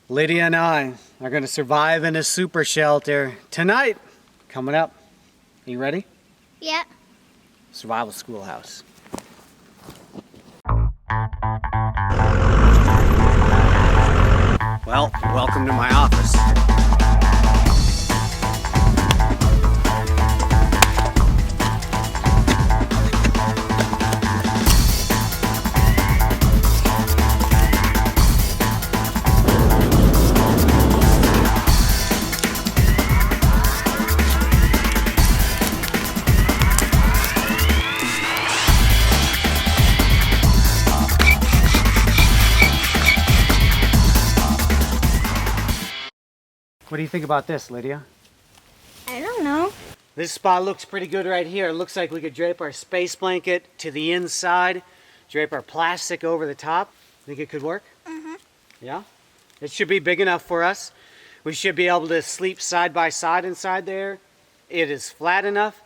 Lydia and I are going to survive in a super shelter tonight. Coming up. Are you ready? Yeah. Survival Schoolhouse. Well, welcome to my office. What do you think about this, Lydia? I don't know. This spot looks pretty good right here. It looks like we could drape our space blanket to the inside, drape our plastic over the top. Think it could work? Mm-hmm. Yeah? It should be big enough for us. We should be able to sleep side by side inside there. It is flat enough,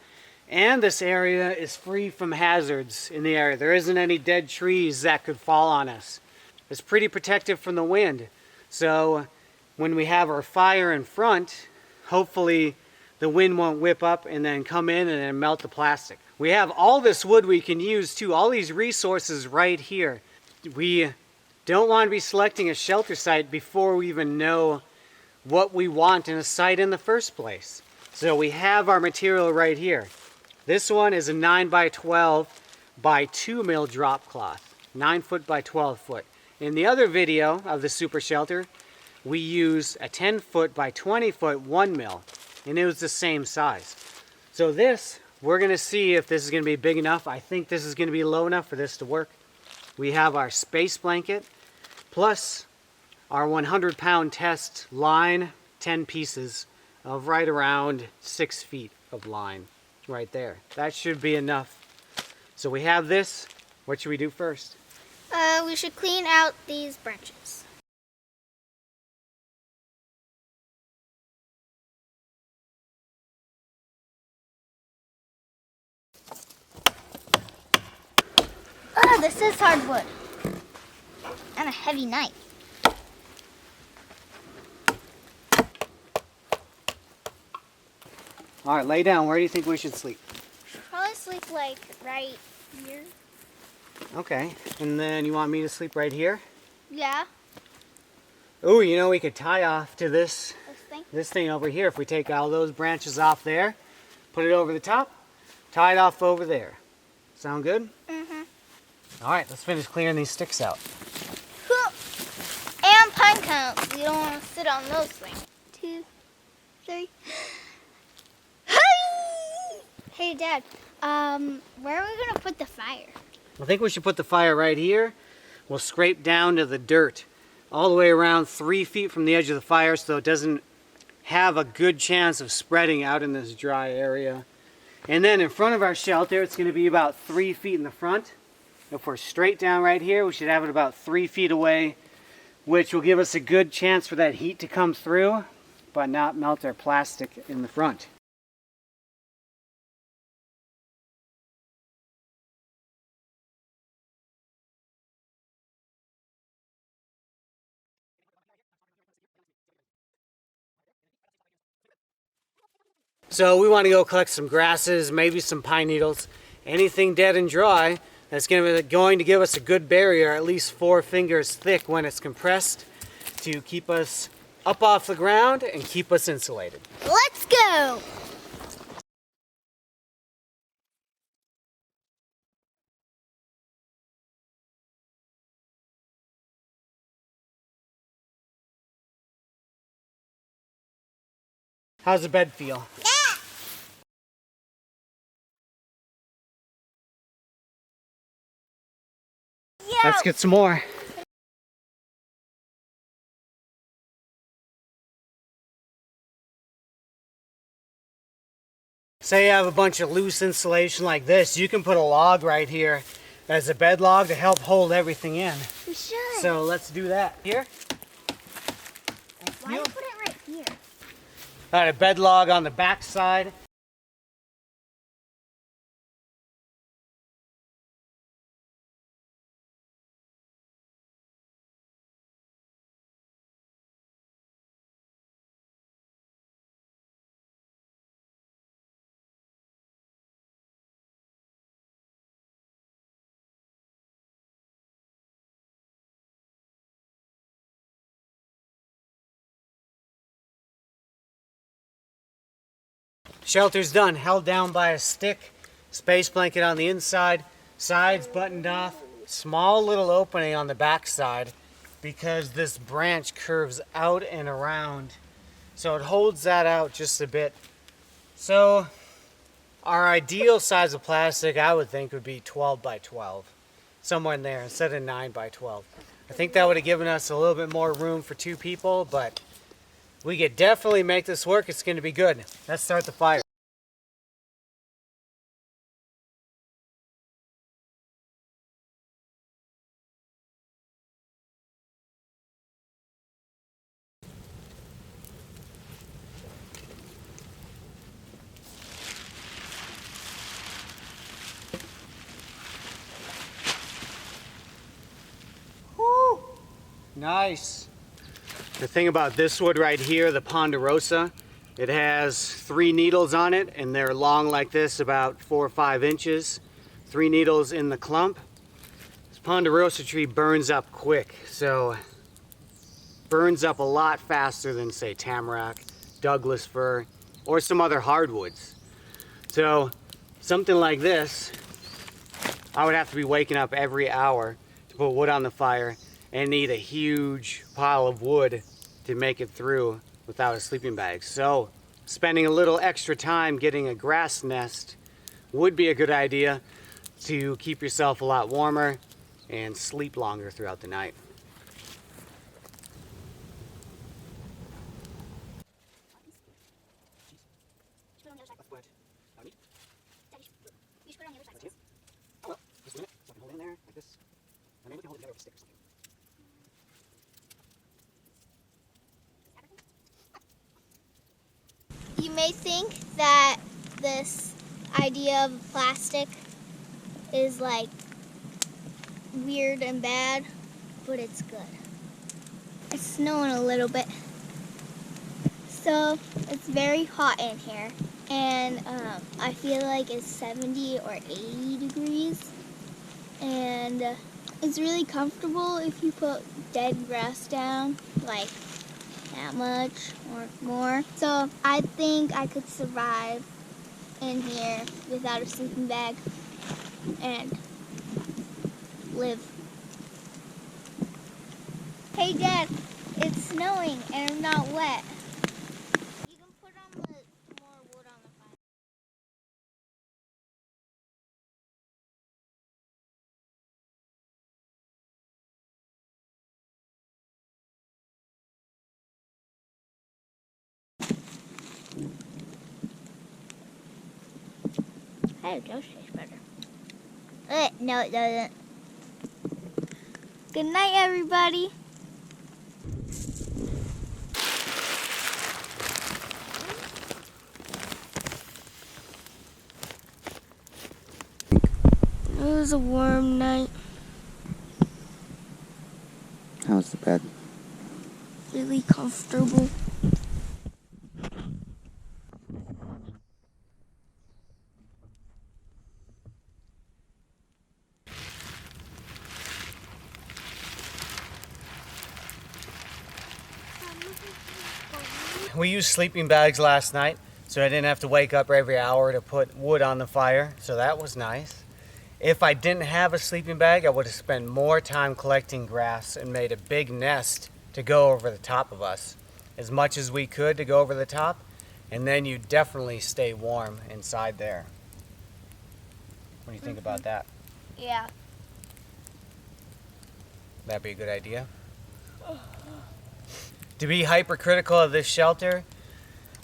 and this area is free from hazards in the area. There isn't any dead trees that could fall on us. It's pretty protective from the wind. So when we have our fire in front, hopefully the wind won't whip up and then come in and then melt the plastic. We have all this wood we can use too, all these resources right here. We don't want to be selecting a shelter site before we even know what we want in a site in the first place. So we have our material right here. This one is a 9 by 12 by 2 mil drop cloth, 9 foot by 12 foot. In the other video of the super shelter, we use a 10 foot by 20 foot 1 mil, and it was the same size. So this, we're gonna see if this is gonna be big enough. I think this is gonna be low enough for this to work. We have our space blanket, plus our 100-pound test line, 10 pieces of right around 6 feet of line right there. That should be enough. So we have this. What should we do first? We should clean out these branches. Oh, this is hardwood. And a heavy knife. All right, lay down. Where do you think we should sleep? Probably sleep like right here. Okay, and then you want me to sleep right here? Yeah. Oh, you know, we could tie off to This thing. this thing over here. If we take all those branches off there, put it over the top, tie it off over there. Sound good? Mm-hmm. All right, let's finish clearing these sticks out. And pine cones. You don't want to sit on those things. 2, 3. Hey, Dad. Where are we gonna put the fire? I think we should put the fire right here. We'll scrape down to the dirt all the way around 3 feet from the edge of the fire so it doesn't have a good chance of spreading out in this dry area. And then in front of our shelter, it's going to be about 3 feet in the front. If we're straight down right here, we should have it about 3 feet away, which will give us a good chance for that heat to come through, but not melt our plastic in the front. So we want to go collect some grasses, maybe some pine needles, anything dead and dry that's going to give us a good barrier, at least 4 fingers thick when it's compressed, to keep us up off the ground and keep us insulated. Let's go! How's the bed feel? Yeah. Let's get some more. Say you have a bunch of loose insulation like this, you can put a log right here as a bed log to help hold everything in. We should. So let's do that. Here? Why put it right here? Got a bed log on the back side. Shelter's done, held down by a stick, space blanket on the inside, sides buttoned off, small little opening on the back side because this branch curves out and around. So it holds that out just a bit. So our ideal size of plastic, I would think, would be 12 by 12. Somewhere in there instead of 9 by 12. I think that would have given us a little bit more room for 2 people, but we could definitely make this work. It's going to be good. Let's start the fire. Woo! Nice. The thing about this wood right here, the ponderosa, it has 3 needles on it, and they're long like this, about 4 or 5 inches. 3 needles in the clump. This ponderosa tree burns up quick, so burns up a lot faster than, say, tamarack, Douglas fir, or some other hardwoods. So something like this, I would have to be waking up every hour to put wood on the fire and need a huge pile of wood to make it through without a sleeping bag. So spending a little extra time getting a grass nest would be a good idea to keep yourself a lot warmer and sleep longer throughout the night. You may think that this idea of plastic is like weird and bad, but it's good. It's snowing a little bit, so it's very hot in here, and I feel like it's 70 or 80 degrees, and it's really comfortable if you put dead grass down, like that much or more. So I think I could survive in here without a sleeping bag and live. Hey Dad, it's snowing and I'm not wet. You can put on the more wood on the fire. Hey, it does taste better. No, it doesn't. Good night, everybody. It was a warm night. How's the bed? Really comfortable. We used sleeping bags last night, so I didn't have to wake up every hour to put wood on the fire, so that was nice. If I didn't have a sleeping bag, I would have spent more time collecting grass and made a big nest to go over the top of us. As much as we could to go over the top, and then you definitely stay warm inside there. What do you think about that? Yeah. That'd be a good idea. To be hypercritical of this shelter,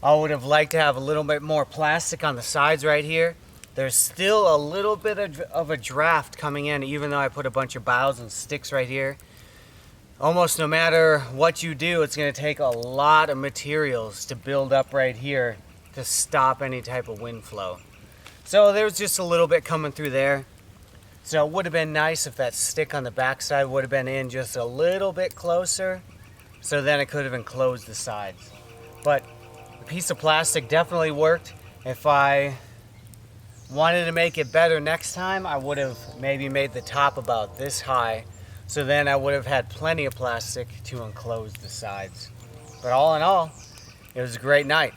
I would have liked to have a little bit more plastic on the sides right here. There's still a little bit of a draft coming in, even though I put a bunch of boughs and sticks right here. Almost no matter what you do, it's going to take a lot of materials to build up right here to stop any type of wind flow. So there's just a little bit coming through there. So it would have been nice if that stick on the backside would have been in just a little bit closer, so then it could have enclosed the sides. But the piece of plastic definitely worked. If I wanted to make it better next time, I would have maybe made the top about this high, so then I would have had plenty of plastic to enclose the sides. But all in all, it was a great night.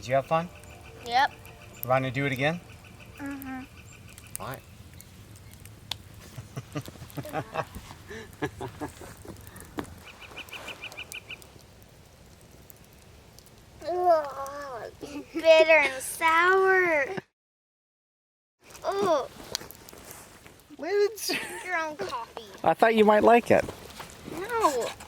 Did you have fun? Yep. You want to do it again? Mm-hmm. Why? Bitter and sour. Oh, your own coffee. I thought you might like it.